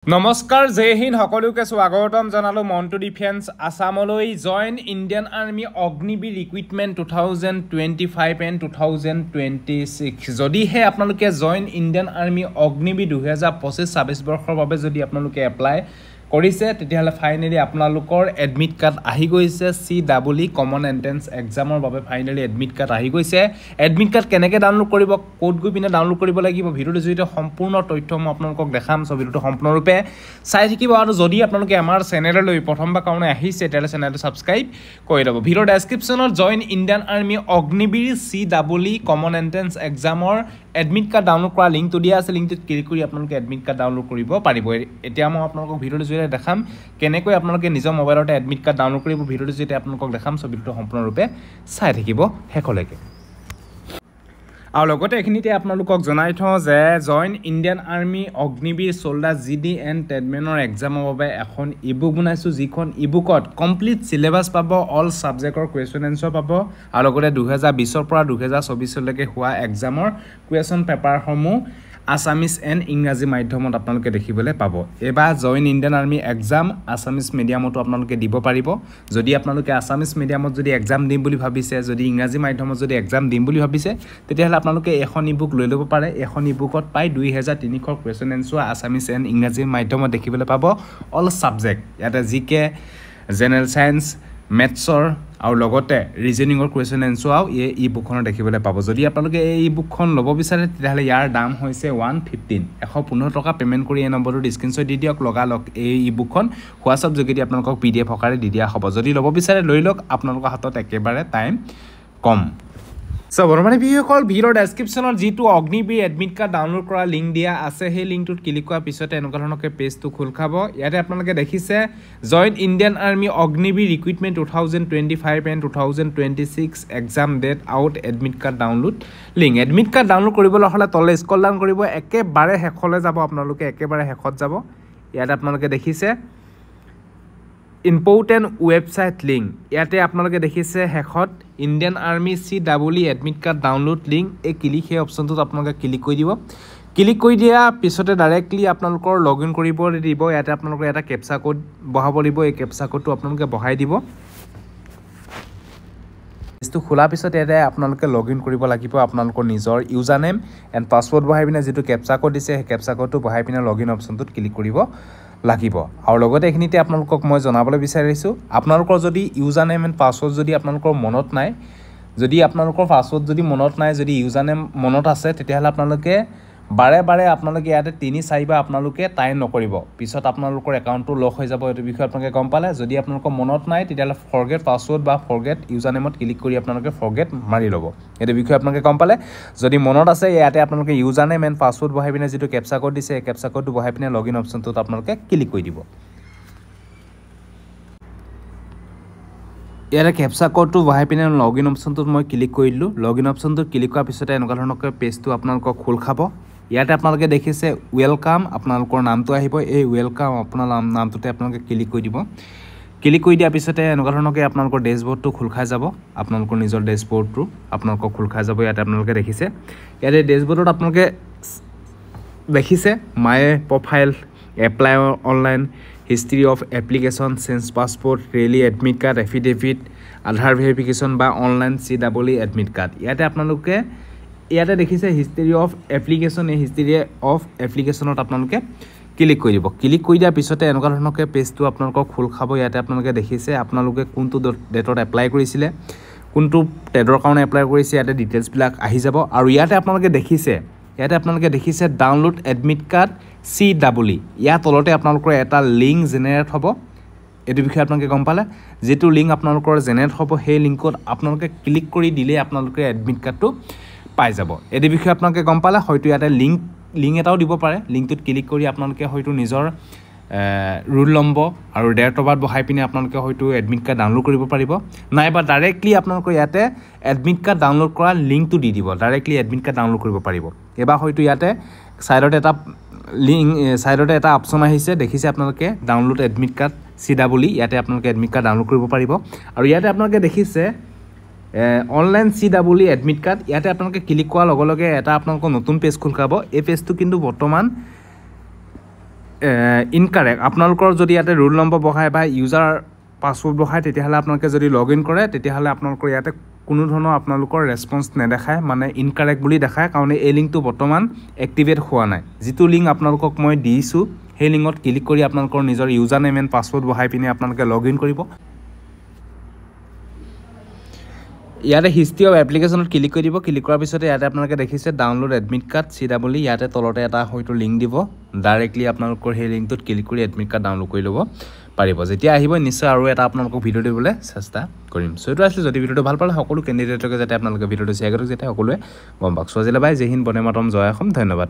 নমস্কাৰ জয় হিন্দ সকলোকে স্বাগতম জনালো মন্টু ডিফেন্স আসামলৈ join Indian army Agniveer recruitment 2025 and 2026 যদিহে আপোনালোকে জয়েন ইণ্ডিয়ান আৰ্মি অগ্নিবীৰ 2025-26 বৰ্ষৰ বাবে যদি আপোনালোকে এপ্লাই কৰিছে তেতিয়াহলে ফাইনালি আপোনালোকৰ এডমিট কাৰ্ড আহি গৈছে CEE কমন এন্ট্ৰেন্স এক্সামৰ বাবে ফাইনালি এডমিট কাৰ্ড আহি গৈছে এডমিট কাৰ্ড কেনেকৈ ডাউনলোড কৰিব কোড গৈ পিনে ডাউনলোড কৰিব লাগিব ভিডিওটো জৰিয়তে সম্পূৰ্ণ তথ্য মই আপোনালোকক দেখাম সব ভিডিওটো সম্পূৰ্ণৰূপে চাই থাকিব আৰু যদি আপোনালোকে আমাৰ চেনেললৈ প্ৰথমবাৰ কাৰণে আহিছে তেতিয়াহলে চেনেলটো সাবস্ক্ৰাইব কৰি দিব ভিডিও ডেসক্ৰিপচনত join Indian army Agniveer CEE common entrance এক্সামৰ এডমিট কাৰ্ড ডাউনলোড কৰা লিংকটো দিয়া আছে লিংকটোত ক্লিক কৰি আপোনালোকে এডমিট কাৰ্ড ডাউনলোড কৰিব পাৰিব এতিয়া মই আপোনালোকক ভিডিওটো জৰিয়তে দেখাম কেনেকৈ আপোনালোকে নিজৰ মোবাইলতে এডমিট কাৰ্ড ডাউনলোড কৰিব ভিডিওটো জৰিয়তে আপোনালোকক দেখাম সব ভিডিওটো সম্পূৰ্ণৰূপে চাই থাকিব হেকলৈকে আৰু লগতে এখিনিতে আপোনালোকক জনাই থওঁ যে join Indian army Agniveer soldier GD and ট্ৰেডমেনৰ এক্সামৰ বাবে এখন ইবুক বনাইছো যিখন ইবুকত কমপ্লিট সিলেবাস পাব অল সাবজেক্টৰ কোৱেশ্চন এনসাৰ পাব আৰু লগতে 2020 পৰা 2024 লৈকে হোৱা এক্সামৰ কোৱেশ্চন পেপাৰসমূহ আসামিজ এণ্ড ইংৰাজী মাধ্যমত আপোনালোকে দেখিবলৈ পাব এবাৰ join Indian army exam Assamese মিডিয়ামতো আপোনালোকে দিব পাৰিব যদি আপোনালোকে আসামিজ মিডিয়ামত যদি এক্সাম দিম বুলি ভাবিছে যদি ইংৰাজী মাধ্যমত যদি এক্সাম দিম বুলি ভাবিছে তেতিয়াহলে আপোনালোকে এখন ইবুক লৈ ল'ব পাৰে এখন ইবুকত পাই 2300 কোৱেশ্চন এনসাৰ আসামিজ এণ্ড ইংৰাজী মাধ্যমত দেখিবলৈ পাব অল সাবজেক্ট ইয়াতে জিকে জেনাৰেল সায়েন্স মেথছৰ আৰু লগতে ৰিজনিংৰ কোৱেশ্চন এনসাৰ এই ইবুকখনত দেখিবলৈ পাব যদি আপোনালোকে এই ইবুকখন ল'ব বিচাৰে তেতিয়াহলে ইয়াৰ দাম হৈছে 115 টকা পেমেন্ট কৰি এই নম্বৰটো স্ক্ৰিনশ্বট দি দিয়ক লগালক এই ইবুকখন হোৱাটছআপ যোগেদি আপোনালোকক PDF আকাৰে দি দিয়া হ'ব যদি ল'ব বিচাৰে লৈ লওক আপোনালোকৰ হাতত একেবাৰে টাইম কম সো বৰ্তমান ভিডিঅ'কল ভিডিঅ'ৰ ডেসক্ৰিপচনত যিটো অগ্নিবীৰ এডমিট কাৰ্ড ডাউনলোড কৰা লিংক দিয়া আছে সেই লিংকটোত ক্লিক কৰাৰ পিছতে এনেকুৱা ধৰণকে পেজটো খোল খাব ইয়াতে আপোনালোকে দেখিছে join Indian army Agniveer recruitment 2025 and 2026 exam date out admit card download link admit card download কৰিবলৈ হলে তলে স্ক্ৰল ডাউন কৰিব একেবাৰে শেষলৈ যাব আপোনালোকে একেবাৰে শেষত যাব ইয়াতে আপোনালোকে দেখিছে ইম্পৰ্টেন্ট ৱেবসাইট লিংক ইয়াতে আপোনালোকে দেখিছে হেখত Indian army CEE admit card download link এই ক্লিক হে অপচনটোত আপোনালোকে ক্লিক কৰি দিব ক্লিক কৰি দিয়া পিছতে ডাইৰেক্টলি আপোনালোকৰ লগইন কৰিব দিব ইয়াতে আপোনালোকৰ এটা কেপচা কোড বহাব দিব এই কেপচা কোডটো আপোনালোকে বহাই দিব এটো খোলা পিছত ইয়াতে আপোনালোকে লগইন কৰিব লাগিব আপোনালোকৰ নিজৰ ইউজাৰ নেম এণ্ড পাছৱৰ্ড বহাই পিনে যেটো কেপচা কোড দিছে সেই কেপচা কোডটো বহাই পিনে লগইন অপচনটোত ক্লিক কৰিব লাগিব আৰু লগতে এখিনিতে আপোনালোকক মই জনাবলৈ বিচাৰিছো আপোনালোকৰ যদি ইউজাৰ নেম এণ্ড পাছৱৰ্ড যদি আপোনালোকৰ মনত নাই যদি আপোনালোকৰ পাছৱৰ্ড যদি মনত নাই যদি ইউজাৰ নেম মনত আছে তেতিয়াহলে আপোনালোকে বাৰে আপোনালোকে ইয়াতে 3-4 বাৰ আপোনালোকে টাইম নকৰিব পিছত আপোনালোকৰ একাউণ্টটো লক হৈ যাব এই বিষয়ে আপোনালোকে গম পালে যদি আপোনালোকৰ মনত নাই তেতিয়াহলে ফৰগেট পাছৱৰ্ড বা ফৰগেট ইউজাৰ নেমত ক্লিক কৰি আপোনালোকে ফৰগেট মাৰি ল'ব এই বিষয়ে আপোনালোকে গম পালে যদি মনত আছে ইয়াতে আপোনালোকে ইউজাৰ নেম এণ্ড পাছৱৰ্ড বহাই পিনে যেটো কেপচা কোড দিছে এই কেপচা কোডটো বহাই পিনে লগইন অপচনটোত আপোনালোকে ক্লিক কৰি দিব ইয়াৰে কেপচা কোডটো বহাই পিনে লগইন অপচনটোত মই ক্লিক কৰি দিলো লগইন অপচনটোত ক্লিক কৰাৰ পিছতে এনেকুৱা ধৰণকে পেজটো আপোনালোকক খোল খাব ইয়াতে আপোনালোকে দেখিছে ওয়েলকাম আপোনালোকৰ নামটো আহিব এই ওয়েলকাম আপোনাৰ নামটোতে আপোনালোকে ক্লিক কৰি দিব ক্লিক কৰি দিয়া পিছতে এনেকুৱা ধৰণকে আপোনালোকৰ ডেশবৰ্ডটো খোল খাই যাব আপোনালোকৰ নিজৰ ডেশবৰ্ডটো আপোনালোকক খোল খাই যাব ইয়াতে আপোনালোকে দেখিছে ইয়াতে ডেশবৰ্ডত আপোনালোকে দেখিছে my profile apply online history of application change passport rally admit card affidavit Aadhaar verification বা অনলাইন CEE এডমিট কাৰ্ড ইয়াতে আপোনালোকে ইয়াতে দেখিছে হিষ্ট্ৰী অফ এপ্লিকেশন এই হিষ্ট্ৰী অফ এপ্লিকেশনত আপোনালোকে ক্লিক কৰি দিব ক্লিক কৰি দিয়া পিছতে এনেকুৱা ধৰণকে পেজটো আপোনালোকক খোল খাব ইয়াতে আপোনালোকে দেখিছে আপোনালোকে কোনটো ডেটত এপ্লাই কৰিছিলে কোনটো টেডৰ কাৰণে এপ্লাই কৰিছে ইয়াতে ডিটেইলছ বিলাক আহি যাব আৰু ইয়াতে আপোনালোকে দেখিছে ডাউনলোড এডমিট কাৰ্ড CEE ইয়াৰ তলতে আপোনালোকৰ এটা লিংক জেনেৰেট হ'ব এটো বিষয়ে আপোনালোকে গম পালে যেটো লিংক আপোনালোকৰ জেনেৰেট হ'ব সেই লিংকত আপোনালোকে ক্লিক কৰি দিলে আপোনালোকে এডমিট কাৰ্ডটো পাই যাব এই বিষয়ে আপোনালোকে গম পালে হয়তো ইয়াতে লিংক এটাও দিব পাৰে লিংকটোত ক্লিক কৰি আপোনালোকে হয়তো নিজৰ ৰুল নম্বৰ আৰু ডেট অফ বাৰ্থ বহাই পিনে আপোনালোকে হয়তো এডমিট কাৰ্ড ডাউনলোড কৰিব পাৰিব নাইবা ডাইৰেক্টলি আপোনালোকৰ ইয়াতে এডমিট কাৰ্ড ডাউনলোড কৰা লিংকটো দি দিব ডাইৰেক্টলি এডমিট কাৰ্ড ডাউনলোড কৰিব পাৰিব এবা হয়তো ইয়াতে সাইডতে এটা অপচন আহিছে দেখিছে আপোনালোকে ডাউনলোড এডমিট কাৰ্ড CEE ইয়াতে আপোনালোকে এডমিট কাৰ্ড ডাউনলোড কৰিব পাৰিব আৰু ইয়াতে আপোনালোকে দেখিছে অনলাইন CEE এডমিট কাৰ্ড ইয়াতে আপোনালোকে ক্লিক কৰাৰ লগে লগে এটা আপোনালোকৰ নতুন পেজ খোল খাব এই পেজটো কিন্তু বৰ্তমান ইনকাৰেক্ট আপোনালোকৰ যদি ইয়াতে ৰোল নম্বৰ বহায় বা ইউজাৰ পাছৱৰ্ড বহায় তেতিয়াহ'লে আপোনালোকে যদি লগ ইন কৰে তেতিয়াহ'লে আপোনালোকৰ ইয়াতে কোনো ধৰণৰ আপোনালোকৰ ৰেছপন্স নেদেখায় মানে ইনকাৰেক্ট বুলি দেখায় কাৰণ এই লিংকটো বৰ্তমান এক্টিভেট হোৱা নাই যিটো লিংক আপোনালোকক মই দিছোঁ সেই লিংকত ক্লিক কৰি আপোনালোকৰ নিজৰ ইউজাৰ নেম এণ্ড পাছৱৰ্ড বহাই পিনে আপোনালোকে লগ ইন কৰিব ইয়াতে হিষ্ট্ৰী অফ এপ্লিকেশ্যনত ক্লিক কৰি দিব ক্লিক কৰাৰ পিছতে ইয়াতে আপোনালোকে দেখিছে ডাউনলোড এডমিট কাৰ্ড CW ইয়াতে তলতে এটা হয়তো লিংক দিব ডাইৰেক্টলি আপোনালোকৰ সেই লিংকটোত ক্লিক কৰি এডমিট কাৰ্ড ডাউনলোড কৰি ল'ব পাৰিব যেতিয়া আহিব নিশ্চয় আৰু এটা আপোনালোকক ভিডিঅ' দিবলৈ চেষ্টা কৰিম সো এইটো আছিল যদি ভিডিঅ'টো ভাল পালে সকলো কেণ্ডিডেটকে যাতে আপোনালোকে ভিডিঅ'টো শ্বেয়াৰ কৰক যাতে সকলোৱে গম পাওক সো আজিলৈ বাই জয় হিন্দ বন্দে মাতৰম জয় অসম ধন্যবাদ